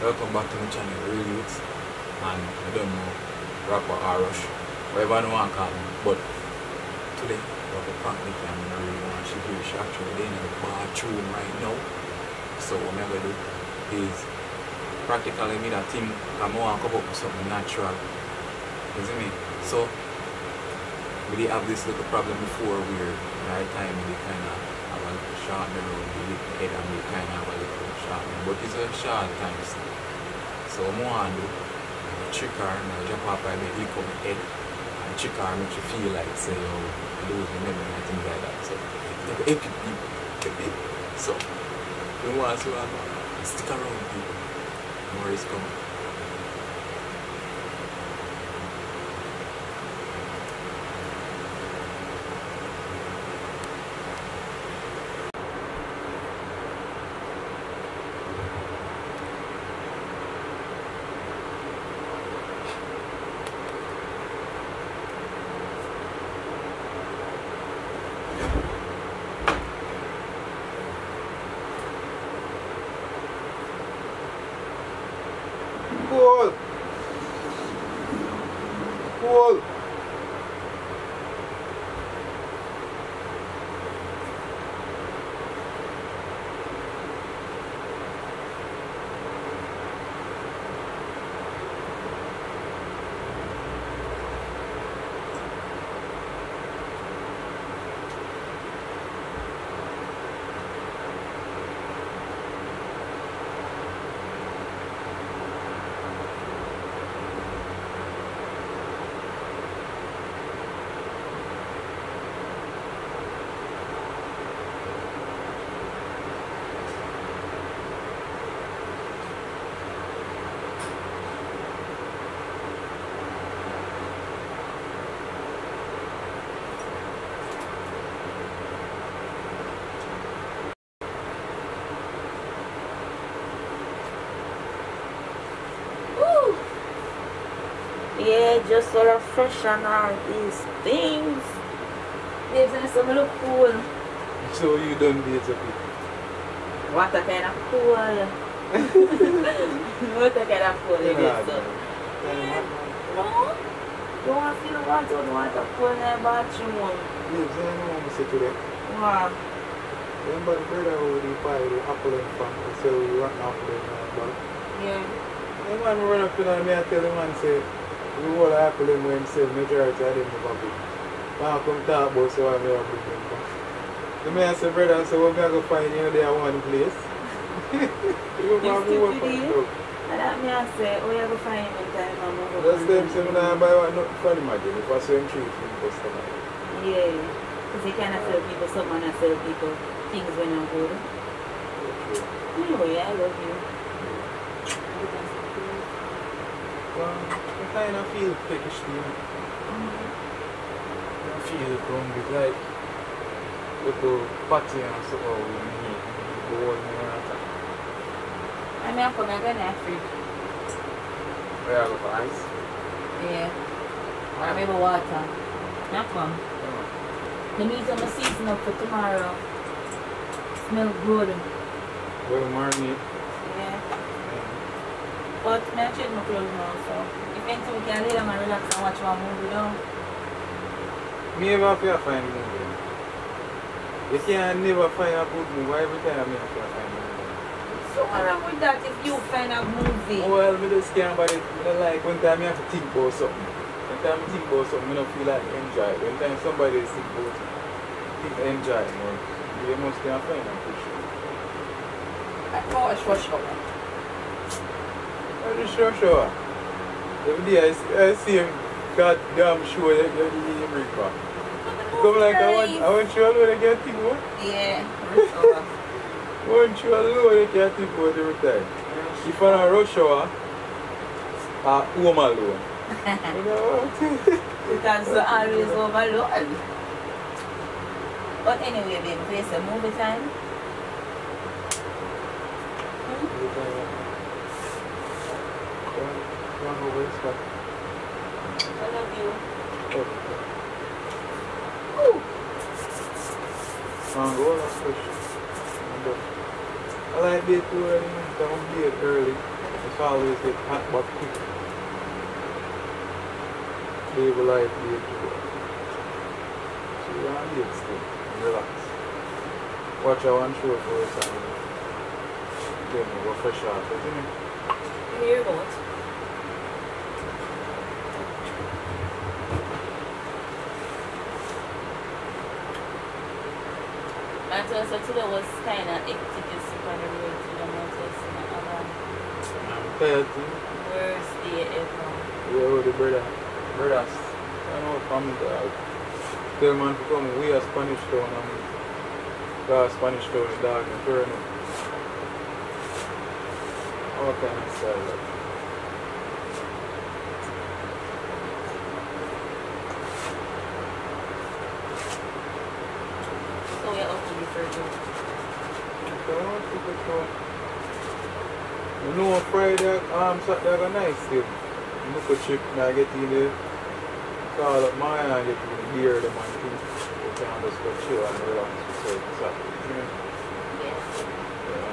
Welcome back to my channel, Real Youths. And I don't know rapper or Rush, whatever I want to call him. But today, we have a prank with him and I really want to do. She actually in the bathroom right now. So what I'm going to do is practically me that team come on and come up with something natural. You see me? So we did have this little problem before where night time we kind of have a little short memory, we did head and we kind of have a little short memory. But it's a short time still. So what I want to do, I trick her and I jump up and make it come head and trick her and make you feel like say you lose the memory and things like that. So so you want to see what stick around people. More is coming. Cool. Cool. Yeah, just sort of freshen all these things. Gives them some look cool. So you don't date the people? What a kind of cool. What a kind of cool it is. So. No? You want to feel what you want to cool in the bathroom? Lives, I know what I say today. What? Remember the brother who the pie, the apple and fan, so we run apple and bag? Yeah. The man run up to me and tell the man say, we all apple and when say majority of them never big. Now come talk about so I may have big them back. The man say, brother, so what me I go find you there one place? You You stupid. And that me I say, oh you go find him in time I'm over. That's them say me not buy one nothing for him again. If I say him treat him customer. Yeah. Because you cannot sell people something and sell people things when you're good. Anyway, I love you. I kind of feel peckish to you. I feel hungry, like little patty and so on with me. Bowl me and I mean, I'm going to get that free. where I go for ice? Yeah. I maybe water. Not come. The meat on the season up for tomorrow. Smell good. Well, marinate. Yeah. But I change my clothes now, so if anything we can lay down and relax and watch one movie now. Me ever feel find a movie. You can never find a good movie. Every time I feel find a movie. So what's wrong with that if you find a movie? Well, I just can't but it. I like when time I have to think about something. When time I think about something, I don't feel like enjoy it. When time somebody is think about it, think enjoy it. You must can't find a push. I watch for sure. I just sure. Every day I see him goddamn show you bring back. Come like I want you alone I can't think about. Yeah. I want you alone I can't think about every time. If I'm a rush hour, home alone. You know what? Because you're always overload. But anyway, baby, place a movie time. I love you. Ooh. Mango, that's fish. I like it too early. Don't be it early. It's always get hot but quick. Baby life, baby. So you're on it still. Relax. Watch our one show first and then we go fresh out, isn't it? Here you go. So today was kind of hectic and super on the road to the mountains and I'm tired too. worst day ever. Yeah, with the brothers. I know family dog. Tell man to come, we are Spanish town and got Spanish town the dog and turn up. All kind of style. Like. So we're out to be further. You know Friday, Saturday got nice still. Look a trip now get in there. Call up my and get in the beer them and things. You can just go chill and relax for Saturday. You know? Yes. Yeah.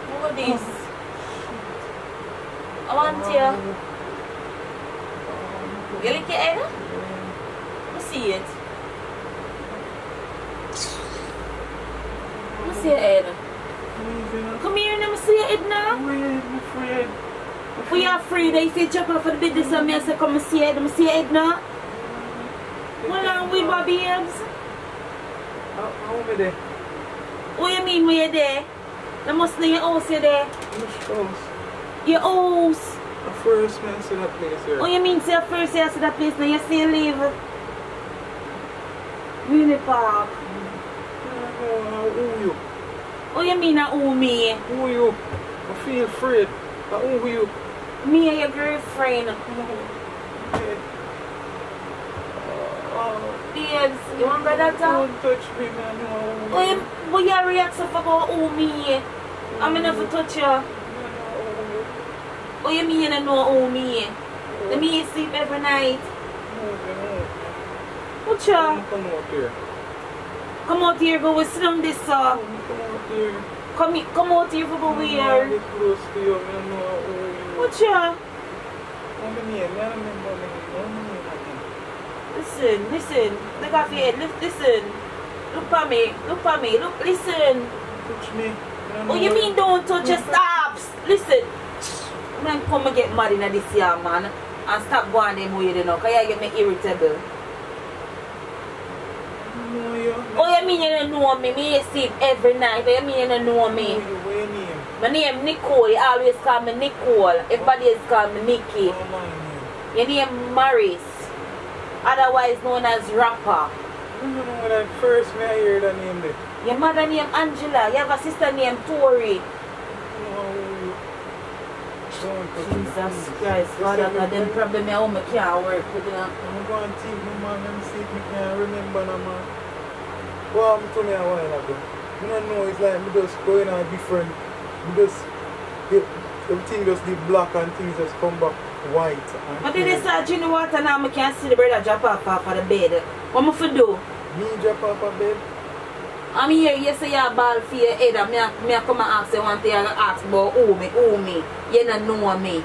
Look at this. I want you. You like it, Ada? Let me see it. Let me see it, Ada. Come here and let me see it now. I'm afraid. We are free. They say jump off for the business and me I say come and see it. Let me see it now. What on with my babes? How am I there? What you mean when you're there? There must be your house you're there. Which house? Your house. The first man see that place here. What you mean say first you see that place now you still live? Really Park. Who you? What you mean who me? Who you? I feel afraid. Who you? Me and your girlfriend. Okay. Babes, you want brother talk? Don't touch me, man. No. What you react so about who me? I'm never touch you. What you mean you don't know who me? The me sleep every night. What you? Come out here. Come out here, go sit down this Come out here. Come out here for go I'm here. get close to you. I know who you. What you? How many years? I remember how many Listen. Look off your head. Listen. Look at me. Listen. touch me. Oh, you mean don't touch your stops? Listen. Man, come and get mad in this year, man. And stop going them way, you know, because you get me irritable. No, you. Oh, you mean you don't know me? Me sleep every night. Oh, you mean you don't know me? What your name? My name Nicole. You always call me Nicole. Everybody else call me Nikki. What my name? Your name Maris. Otherwise known as Rapper. I don't know when I first met I hear that name there. Your mother named Angela. You have a sister named Tori. Jesus Christ, Father, God, them problem at home can't work with them. I'm going to take my man and see if I can remember no man. What happened to me a while ago? I don't know, it's like me just going on different. Everything just the black and things just come back white. But then they start drinking water now, I can't see the brother drop off of the bed. What am I to do? Me drop off a bed? I'm here, you say you're ball for your head, and I come and ask you one thing, I ask about who me. You don't know me.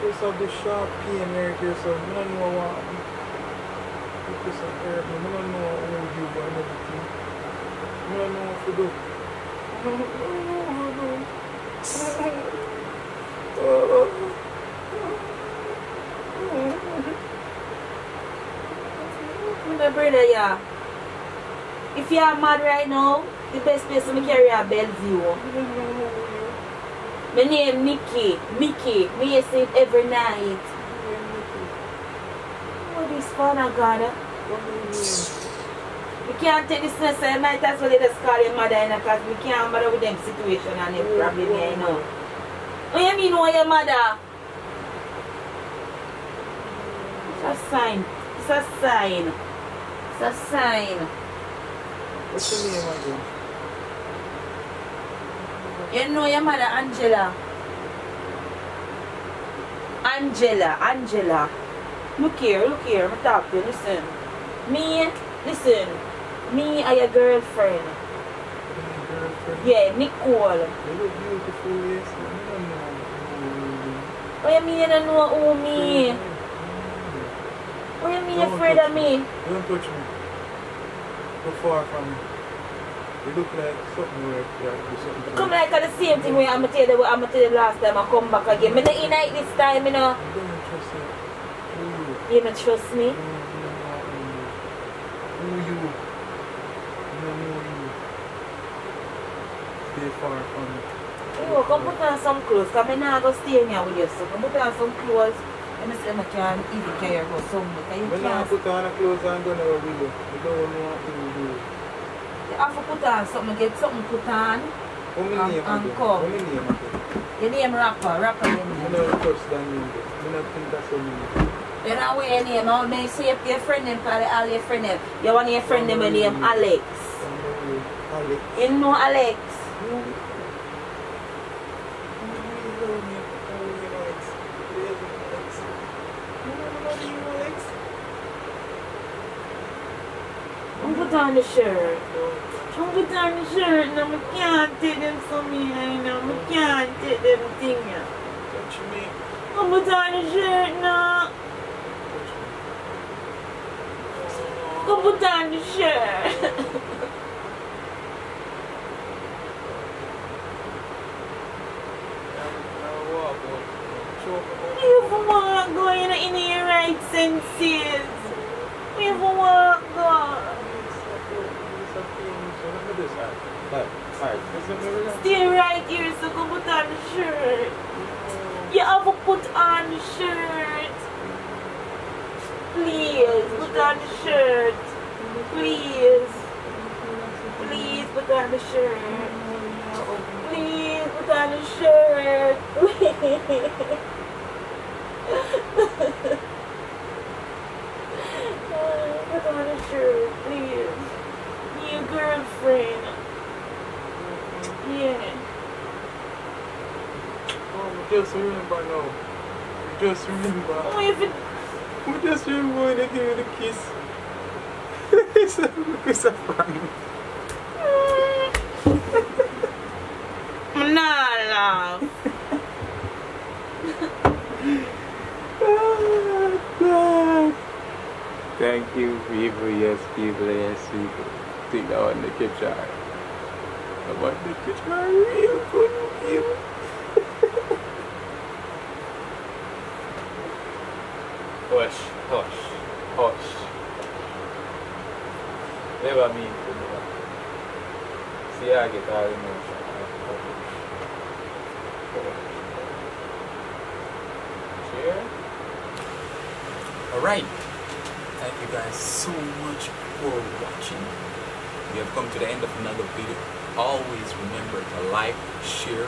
Just have the sharp pain right here, so I don't know what happened. This is herb, I don't know who you are and everything. I don't know what to do. I don't know what to do. My brother, yeah. If you are mad right now, the best place to carry a Bellevue. My name Mickey. Mickey. Me sleep every night. What is Father God? We can't take this necessary. Might as well just call your mother because we can't bother with them situation and them problem here, you know. What you mean, what your mother? It's a sign. It's a sign. It's a sign. What's your name again? You know your mother, Angela. Angela. Look here, I'm talk to you, listen. Listen. Me are your girlfriend. My girlfriend. Yeah, Nicole. You look beautiful, yes. I don't know. What you mean you don't know who me? What you mean you're afraid of me? Don't touch me. Go far from me. You look like something where you something. Come like the same thing where I'm tell you last time I come back again. Me not in it this time, you know. I don't trust you. Who you? You don't trust me? Who you? I don't know you. Stay far from me. You come put on some clothes, because I'm not going to stay in here with you. So come put on some clothes. Let me say I can even carry go somewhere. Because you When I can't. put on a clothes, I'm going to go with you. You don't know what to do. You have to put on something, get something put on. What my name And again? come. What my name again? Your name Rapper your I name. don't trust that name. I don't think that's what name. You know where your name, how many say your friend name, call all your friend name. You want your friend name, your name Alex. Alex. You know Alex? Don't put on the shirt. Don't put on the shirt. No, I can't take them from me. I know. I can't take them things. Touch me. Don't put on the shirt now. Don't put on the shirt. You for what going in your right senses? You for what go? Stay right here so go put on the shirt. You have to put on the shirt. Please, put on the shirt. Please. Please put on the shirt. Please put on the shirt. Please. Put on the shirt, please. Be your girlfriend. Yeah. Oh, just remember now. Just remember. Oh, if it... We just remember when they give you the kiss. It's a prank. I'm not laugh. Oh, God. Thank you, people. Yes, people. Yes, people. Think that one the kitchen. I want the kitchen real good, people. Hush. Never mean to do that. See, I get all emotion. Cheers. Alright. Thank you guys so much for watching. We have come to the end of another video. Always remember to like, share,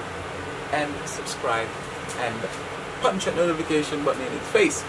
and subscribe, and punch that notification button in its face.